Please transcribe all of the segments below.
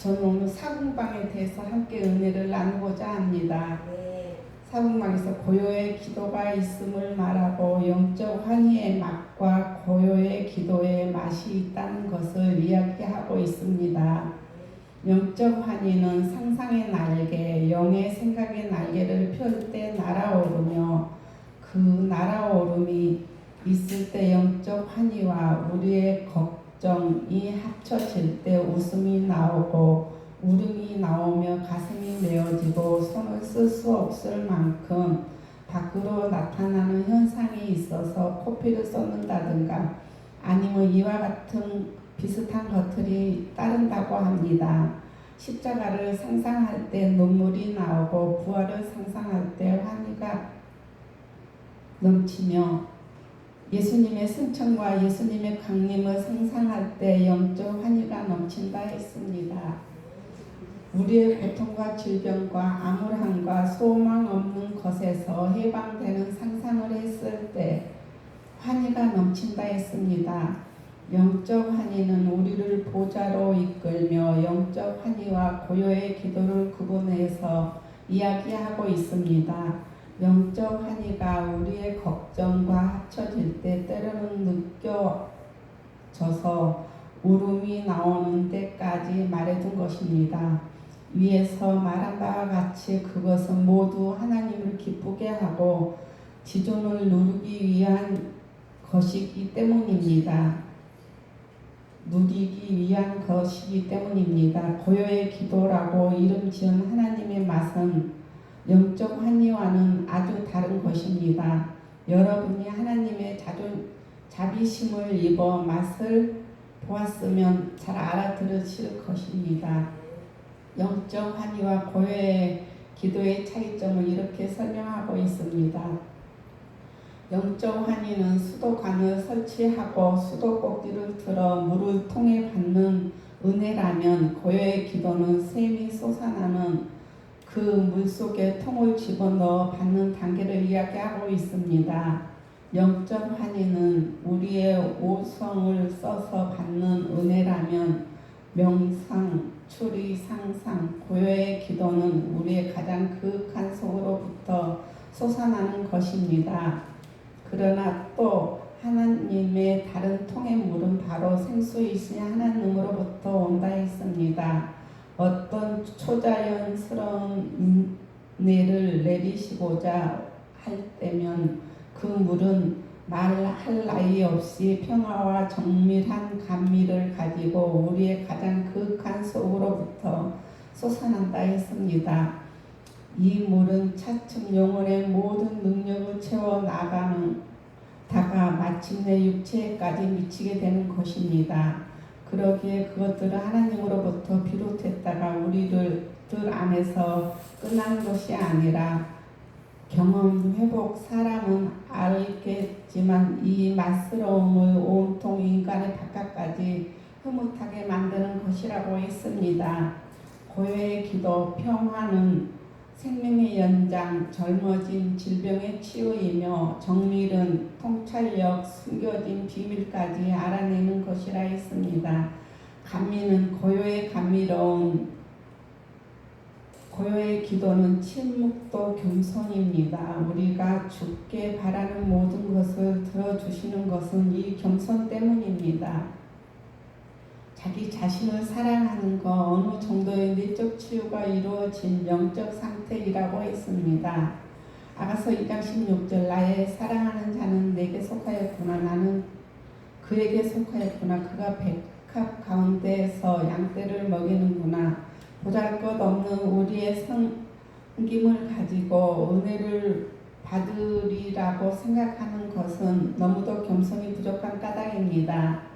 저는 오늘 사궁방에 대해서 함께 은혜를 나누고자 합니다. 사궁방에서 고요의 기도가 있음을 말하고 영적 환희의 맛과 고요의 기도의 맛이 있다는 것을 이야기하고 있습니다. 영적 환희는 상상의 날개, 영의 생각의 날개를 펼 때 날아오르며 그 날아오름이 있을 때 영적 환희와 우리의 걱정이 합쳐질 때 웃음이 나오고 울음이 나오며 가슴이 메어지고 손을 쓸 수 없을 만큼 밖으로 나타나는 현상이 있어서 코피를 쏟는다든가 아니면 이와 같은 비슷한 것들이 따른다고 합니다. 십자가를 상상할 때 눈물이 나오고 부활을 상상할 때 환희가 넘치며 예수님의 승천과 예수님의 강림을 상상할 때 영적 환희가 넘친다 했습니다. 우리의 고통과 질병과 암울함과 소망 없는 것에서 해방되는 상상을 했을 때 환희가 넘친다 했습니다. 영적 환희는 우리를 보좌로 이끌며 영적 환희와 고요의 기도를 구분해서 이야기하고 있습니다. 영적 환희가 우리의 걱정과 합쳐질 때 때로는 느껴져서 울음이 나오는 때까지 말해둔 것입니다. 위에서 말한 바와 같이 그것은 모두 하나님을 기쁘게 하고 지존을 누리기 위한 것이기 때문입니다. 고요의 기도라고 이름 지은 하나님의 맛은 영적 환희와는 아주 다른 것입니다. 여러분이 하나님의 자비심을 입어 맛을 보았으면 잘 알아들으실 것입니다. 영적 환희와 고요의 기도의 차이점을 이렇게 설명하고 있습니다. 영적 환희는 수도관을 설치하고 수도꼭지를 틀어 물을 통해 받는 은혜라면 고요의 기도는 샘이 솟아나는 그 물속에 통을 집어넣어 받는 단계를 이야기하고 있습니다. 영적 환희는 우리의 오성을 써서 받는 은혜라면 명상, 추리, 상상, 고요의 기도는 우리의 가장 그윽한 속으로부터 솟아나는 것입니다. 그러나 또 하나님의 다른 통의 물은 바로 생수이신 하나님으로부터 온다 했습니다. 어떤 초자연스러운 은혜를 내리시고자 할 때면 그 물은 말할 나위 없이 평화와 정밀한 감미를 가지고 우리의 가장 그윽한 속으로부터 솟아난다 했습니다. 이 물은 차츰 영혼의 모든 능력을 채워 나가다가 마침내 육체까지 미치게 되는 것입니다. 그러기에 그것들은 하나님으로부터 비롯했다가 우리들 안에서 끝나는 것이 아니라 경험, 회복, 사람은 알겠지만 이 맛스러움을 온통 인간의 바깥까지 흐뭇하게 만드는 것이라고 했습니다. 고요의 기도, 평화는 생명의 연장, 젊어진 질병의 치유이며 정밀은 통찰력, 숨겨진 비밀까지 알아내는 것이라 했습니다. 감미는 고요의 기도는 침묵도 겸손입니다. 우리가 주께 바라는 모든 것을 들어주시는 것은 이 겸손 때문입니다. 자기 자신을 사랑하는 것, 어느 정도의 내적 치유가 이루어진 영적 상태이라고 했습니다. 아가서 2장 16절 나의 사랑하는 자는 내게 속하였구나. 나는 그에게 속하였구나. 그가 백합 가운데에서 양떼를 먹이는구나. 보잘것없는 우리의 섬김을 가지고 은혜를 받으리라고 생각하는 것은 너무도 겸손이 부족한 까닭입니다.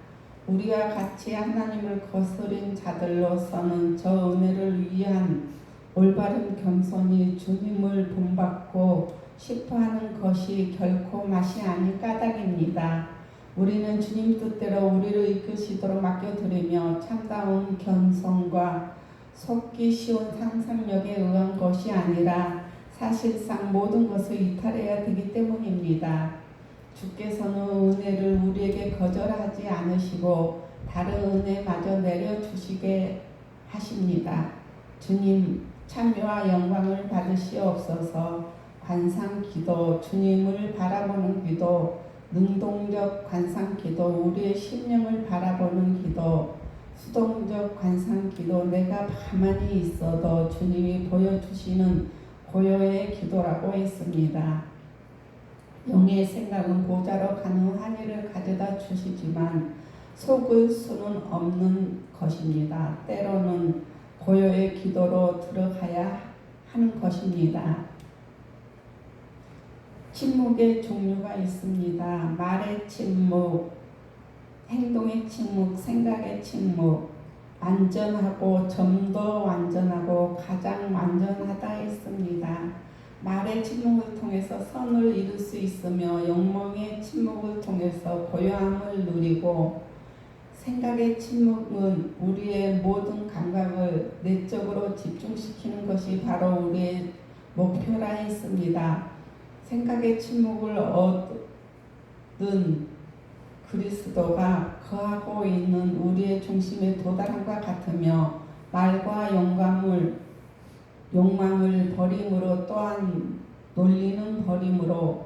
우리와 같이 하나님을 거스린 자들로서는 저 은혜를 위한 올바른 겸손이 주님을 본받고 싶어하는 것이 결코 맛이 아닌 까닭입니다. 우리는 주님 뜻대로 우리를 이끄시도록 맡겨드리며 참다운 겸손과 속기 쉬운 상상력에 의한 것이 아니라 사실상 모든 것을 이탈해야 되기 때문입니다. 주께서는 은혜를 우리에게 거절하지 않으시고 다른 은혜마저 내려주시게 하십니다. 주님 찬미와 영광을 받으시옵소서. 관상기도, 주님을 바라보는 기도, 능동적 관상기도, 우리의 심령을 바라보는 기도, 수동적 관상기도, 내가 가만히 있어도 주님이 보여주시는 고요의 기도라고 했습니다. 영의 생각은 보좌로 가는 환희를 가져다 주시지만 속을 수는 없는 것입니다. 때로는 고요의 기도로 들어가야 하는 것입니다. 침묵의 종류가 있습니다. 말의 침묵, 행동의 침묵, 생각의 침묵, 완전하고 좀 더 완전하고 가장 완전하다 했습니다. 말의 침묵을 통해서 선을 이룰 수 있으며 영몽의 침묵을 통해서 고요함을 누리고, 생각의 침묵은 우리의 모든 감각을 내적으로 집중시키는 것이 바로 우리의 목표라 했습니다. 생각의 침묵을 얻은 그리스도가 거하고 있는 우리의 중심에 도달함과 같으며, 말과 욕망을 버림으로 또한 논리는 버림으로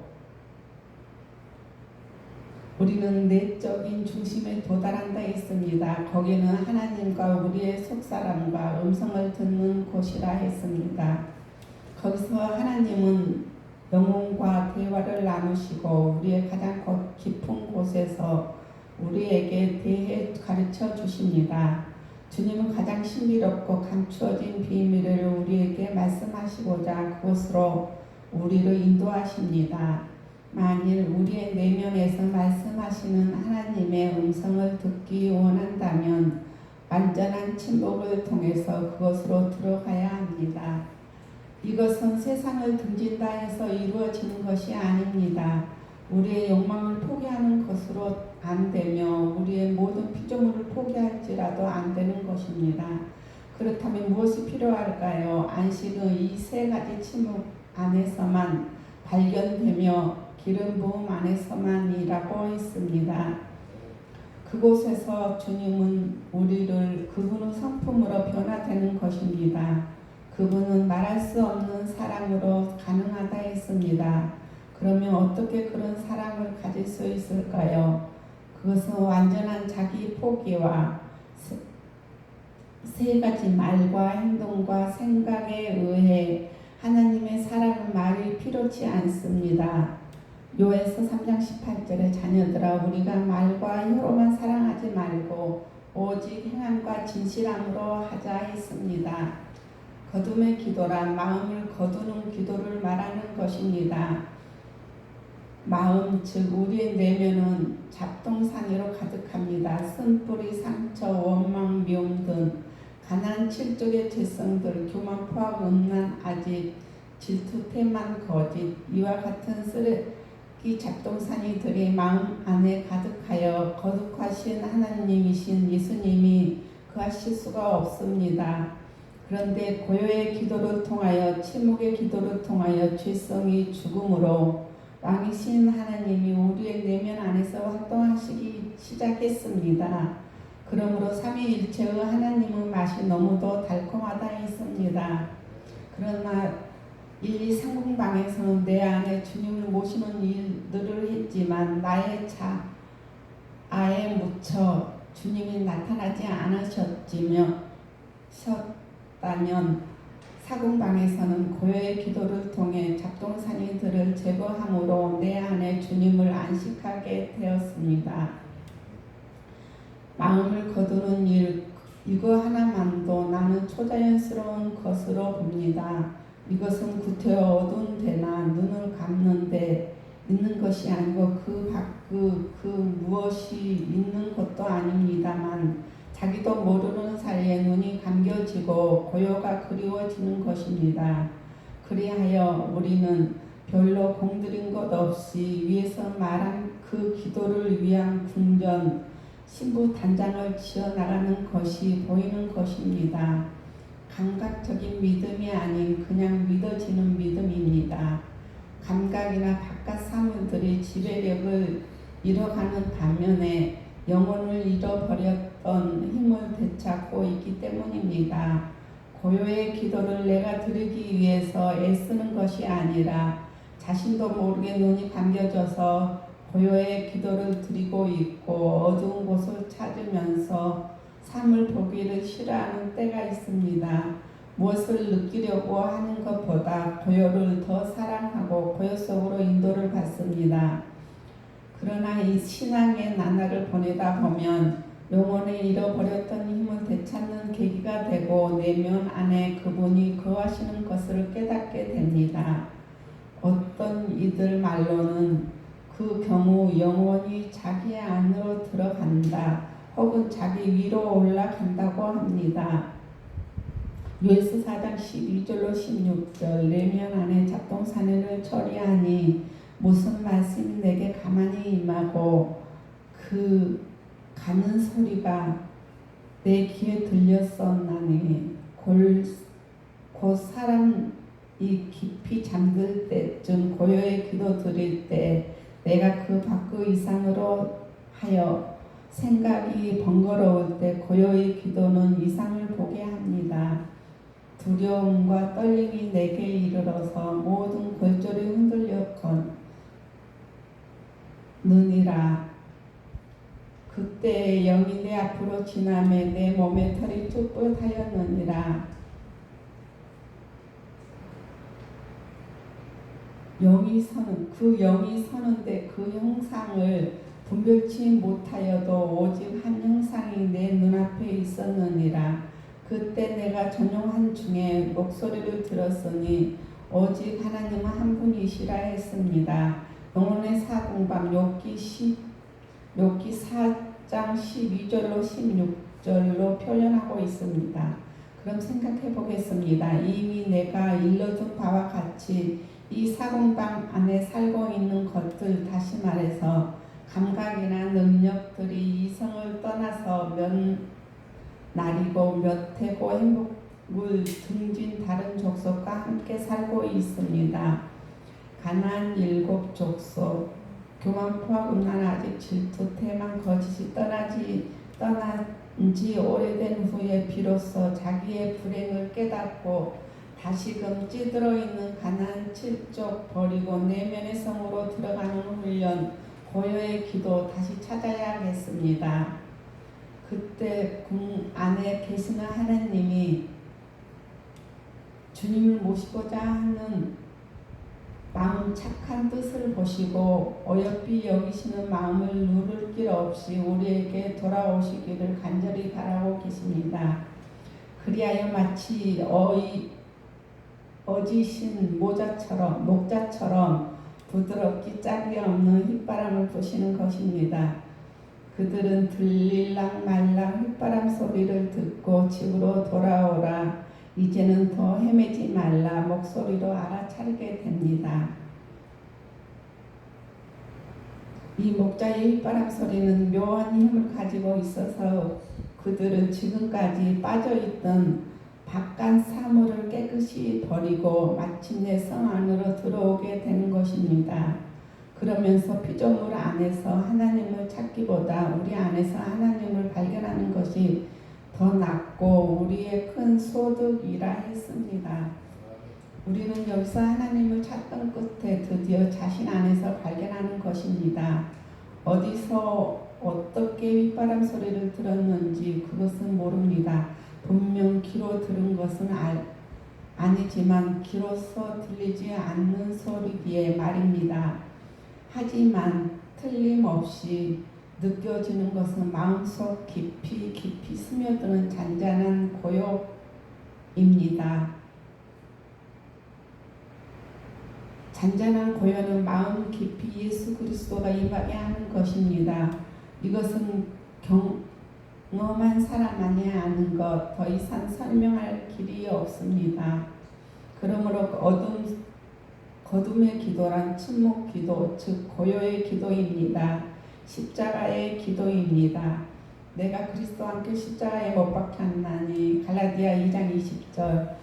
우리는 내적인 중심에 도달한다 했습니다. 거기는 하나님과 우리의 속사람과 음성을 듣는 곳이라 했습니다. 거기서 하나님은 영혼과 대화를 나누시고 우리의 가장 깊은 곳에서 우리에게 대해 가르쳐 주십니다. 주님은 가장 신비롭고 감추어진 비밀을 우리에게 말씀하시고자 그곳으로 우리를 인도하십니다. 만일 우리의 내면에서 말씀하시는 하나님의 음성을 듣기 원한다면 완전한 침묵을 통해서 그것으로 들어가야 합니다. 이것은 세상을 등진다 해서 이루어지는 것이 아닙니다. 우리의 욕망을 포기하는 것으로 안 되며 우리의 모든 피조물을 포기할지라도 안 되는 것입니다. 그렇다면 무엇이 필요할까요? 안식은 이 세 가지 침묵 안에서만 발견되며 기름 부음 안에서만이라고 했습니다. 그곳에서 주님은 우리를 그분의 성품으로 변화되는 것입니다. 그분은 말할 수 없는 사랑으로 가능하다 했습니다. 그러면 어떻게 그런 사랑을 가질 수 있을까요? 그것은 완전한 자기 포기와 세 가지 말과 행동과 생각에 의해 하나님의 사랑은 말이 필요치 않습니다. 요에서 3장 18절에 자녀들아 우리가 말과 혀로만 사랑하지 말고 오직 행함과 진실함으로 하자 했습니다. 거둠의 기도란 마음을 거두는 기도를 말하는 것입니다. 마음 즉 우리의 내면은 잡동사니로 가득합니다. 쓴뿌리, 상처, 원망, 미움 등 가난, 칠족의 죄성들, 교만, 포악, 음란, 아집, 질투, 태만, 거짓 이와 같은 쓰레기 잡동사니들이 마음 안에 가득하여 거룩하신 하나님이신 예수님이 그하실 수가 없습니다. 그런데 고요의 기도를 통하여 침묵의 기도를 통하여 죄성이 죽음으로 왕이신 하나님이 우리의 내면 안에서 활동하시기 시작했습니다. 그러므로 삼위일체의 하나님의 맛이 너무도 달콤하다 했습니다. 그러나 1, 2, 3공방에서는 내 안에 주님을 모시는 일들을 했지만 나의 자아에 묻혀 주님이 나타나지 않으셨다면 사공방에서는 고요의 기도를 통해 잡동사니들을 제거함으로 내 안에 주님을 안식하게 되었습니다. 마음을 거두는 일, 이거 하나만도 나는 초자연스러운 것으로 봅니다. 이것은 구태여 어두운 데나 눈을 감는 데 있는 것이 아니고 그 무엇이 있는 것도 아닙니다만 자기도 모르는 사이에 눈이 감겨지고 고요가 그리워지는 것입니다. 그리하여 우리는 별로 공들인 것 없이 위에서 말한 그 기도를 위한 궁전, 신부 단장을 지어나가는 것이 보이는 것입니다. 감각적인 믿음이 아닌 그냥 믿어지는 믿음입니다. 감각이나 바깥 사물들이 지배력을 잃어가는 반면에 영혼을 잃어버렸던 어떤 힘을 되찾고 있기 때문입니다. 고요의 기도를 내가 드리기 위해서 애쓰는 것이 아니라 자신도 모르게 눈이 감겨져서 고요의 기도를 드리고 있고 어두운 곳을 찾으면서 삶을 보기를 싫어하는 때가 있습니다. 무엇을 느끼려고 하는 것보다 고요를 더 사랑하고 고요 속으로 인도를 받습니다. 그러나 이 신앙의 나날을 보내다 보면 영혼에 잃어버렸던 힘을 되찾는 계기가 되고 내면 안에 그분이 거하시는 것을 깨닫게 됩니다. 어떤 이들 말로는 그 경우 영혼이 자기 안으로 들어간다 혹은 자기 위로 올라간다고 합니다. 요에스 4장 12절로 16절 내면 안에 잡동사내를 처리하니 무슨 말씀이 내게 가만히 임하고 그 가는 소리가 내 귀에 들렸었나니 곧 사람이 깊이 잠들 때쯤 고요의 기도 드릴 때 내가 그 밖의 이상으로 하여 생각이 번거로울 때 고요의 기도는 이상을 보게 합니다. 두려움과 떨림이 내게 이르러서 모든 골절이 흔들렸거느니라. 그때 영이 내 앞으로 지나매 내 몸의 털이 쭈뼛하였느니라. 영이 서는데 그 형상을 분별치 못하여도 오직 한 형상이 내 눈앞에 있었느니라. 그때 내가 전용한 중에 목소리를 들었으니 오직 하나님은 한 분이시라 했습니다. 영혼의 사공방 욥기 4장 12절로 16절로 표현하고 있습니다. 그럼 생각해 보겠습니다. 이미 내가 일러준 바와 같이 이 사공방 안에 살고 있는 것들, 다시 말해서 감각이나 능력들이 이성을 떠나서 몇 날이고 몇 해고 행복을 등진 다른 족속과 함께 살고 있습니다. 가나안 7족속, 교만포와 음란, 아직 질투, 태만, 거짓이 떠난 지 오래된 후에 비로소 자기의 불행을 깨닫고 다시금 찌들어 있는 가나안 7족 버리고 내면의 성으로 들어가는 훈련, 고요의 기도 다시 찾아야겠습니다. 그때 궁 안에 계시는 하나님이 주님을 모시고자 하는 마음 착한 뜻을 보시고 어여삐 여기시는 마음을 누를 길 없이 우리에게 돌아오시기를 간절히 바라고 계십니다. 그리하여 마치 어지신 목자처럼 부드럽기 짝이 없는 휘바람을 부시는 것입니다. 그들은 들릴랑 말랑 휘바람 소리를 듣고 집으로 돌아오라, 이제는 더 헤매지 말라 목소리로 알아차리게 됩니다. 이 목자의 휘바람 소리는 묘한 힘을 가지고 있어서 그들은 지금까지 빠져있던 바깥 사물을 깨끗이 버리고 마침내 성 안으로 들어오게 되는 것입니다. 그러면서 피조물 안에서 하나님을 찾기보다 우리 안에서 하나님을 발견하는 것이 더 낫고 우리의 큰 소득이라 했습니다. 우리는 여기서 하나님을 찾던 끝에 드디어 자신 안에서 발견하는 것입니다. 어디서 어떻게 휘바람 소리를 들었는지 그것은 모릅니다. 분명 귀로 들은 것은 아니지만 귀로서 들리지 않는 소리기에 말입니다. 하지만 틀림없이 느껴지는 것은 마음속 깊이 스며드는 잔잔한 고요입니다. 잔잔한 고요는 마음 깊이 예수 그리스도가 임하게 하는 것입니다. 이것은 경험한 사람만이 아는 것, 더 이상 설명할 길이 없습니다. 그러므로 거둠의 기도란 침묵 기도, 즉 고요의 기도입니다. 십자가의 기도입니다. 내가 그리스도와 함께 십자가에 못 박혔나니, 갈라디아 2장 20절.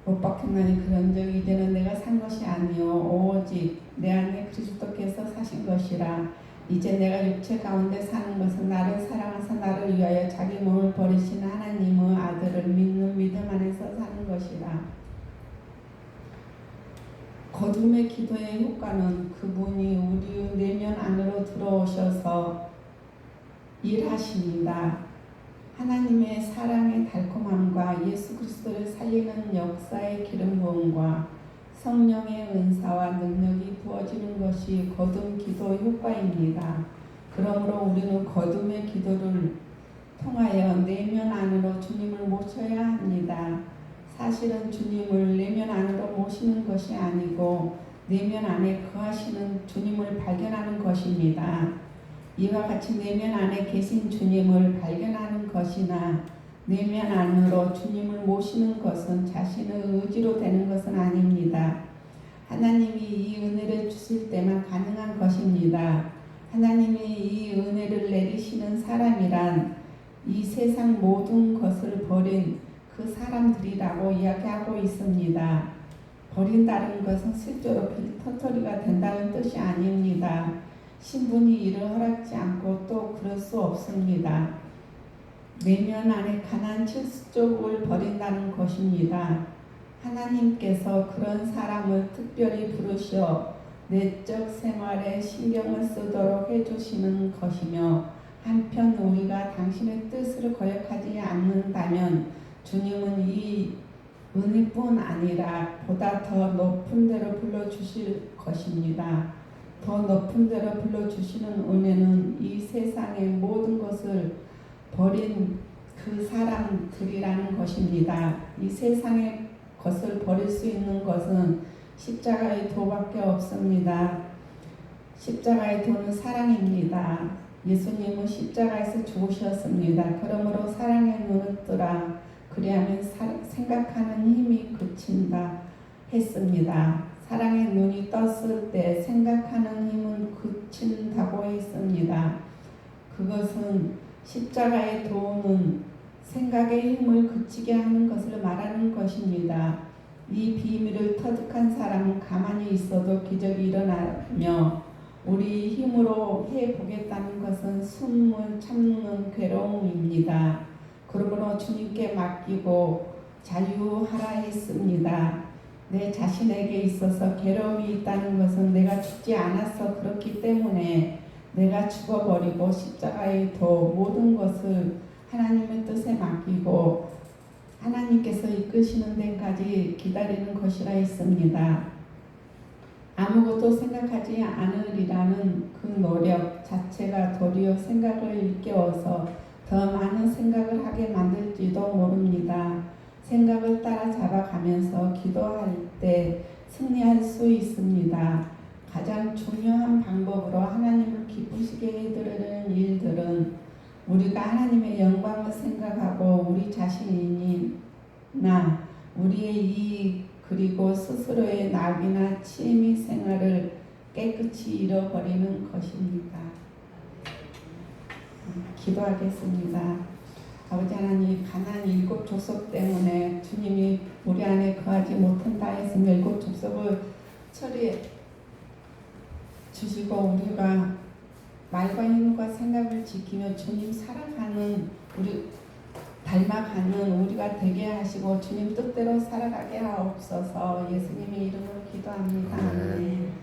못 박혔나니 그런즉 이제는 내가 산 것이 아니요 오직 내 안에 그리스도께서 사신 것이라. 이제 내가 육체 가운데 사는 것은 나를 사랑하사 나를 위하여 자기 몸을 버리신 하나님의 아들을 믿는 믿음 안에서 사는 것이라. 거듭의 기도의 효과는 그분이 우리 내면 안으로 들어오셔서 일하십니다. 하나님의 사랑의 달콤함과 예수 그리스도를 살리는 역사의 기름 부음과 성령의 은사와 능력이 부어지는 것이 거듭 기도 효과입니다. 그러므로 우리는 거듭의 기도를 통하여 내면 안으로 주님을 모셔야 합니다. 사실은 주님을 내면 안으로 모시는 것이 아니고 내면 안에 거하시는 주님을 발견하는 것입니다. 이와 같이 내면 안에 계신 주님을 발견하는 것이나 내면 안으로 주님을 모시는 것은 자신의 의지로 되는 것은 아닙니다. 하나님이 이 은혜를 주실 때만 가능한 것입니다. 하나님이 이 은혜를 내리시는 사람이란 이 세상 모든 것을 버린 그 사람들이라고 이야기하고 있습니다. 버린다는 것은 실제로 빌터터리가 된다는 뜻이 아닙니다. 신분이 이를 허락지 않고 또 그럴 수 없습니다. 내면 안에 가난 칠수족을 버린다는 것입니다. 하나님께서 그런 사람을 특별히 부르셔 내적 생활에 신경을 쓰도록 해주시는 것이며, 한편 우리가 당신의 뜻을 거역하지 않는다면 주님은 이 은혜뿐 아니라 보다 더 높은 데로 불러주실 것입니다. 더 높은 데로 불러주시는 은혜는 이 세상의 모든 것을 버린 그 사람들이라는 것입니다. 이 세상의 것을 버릴 수 있는 것은 십자가의 도밖에 없습니다. 십자가의 도는 사랑입니다. 예수님은 십자가에서 죽으셨습니다. 그러므로 사랑의 눈을 뜨라. 그리하면 생각하는 힘이 그친다 했습니다. 사랑의 눈이 떴을 때 생각하는 힘은 그친다고 했습니다. 그것은 십자가의 도는 생각의 힘을 그치게 하는 것을 말하는 것입니다. 이 비밀을 터득한 사람은 가만히 있어도 기적이 일어나며 우리 힘으로 해보겠다는 것은 숨을 참는 괴로움입니다. 그러므로 주님께 맡기고 자유하라 했습니다. 내 자신에게 있어서 괴로움이 있다는 것은 내가 죽지 않아서 그렇기 때문에 내가 죽어버리고 십자가의 도 모든 것을 하나님의 뜻에 맡기고 하나님께서 이끄시는 데까지 기다리는 것이라 했습니다. 아무것도 생각하지 않으리라는 그 노력 자체가 도리어 생각을 일깨워서 더 많은 생각을 하게 만들지도 모릅니다. 생각을 따라잡아가면서 기도할 때 승리할 수 있습니다. 가장 중요한 방법으로 하나님을 기쁘시게 해드리는 일들은 우리가 하나님의 영광을 생각하고 우리 자신이나 우리의 이익 그리고 스스로의 낙이나 취미 생활을 깨끗이 잃어버리는 것입니다. 기도하겠습니다. 아버지 하나님, 가나안 7 족속 때문에 주님이 우리 안에 거하지 못한다 했으면 7 족속을 처리해 주시고 우리가 말과 힘과 생각을 지키며 주님 살아가는 우리 닮아가는 우리가 되게 하시고 주님 뜻대로 살아가게 하옵소서. 예수님의 이름으로 기도합니다. 아멘.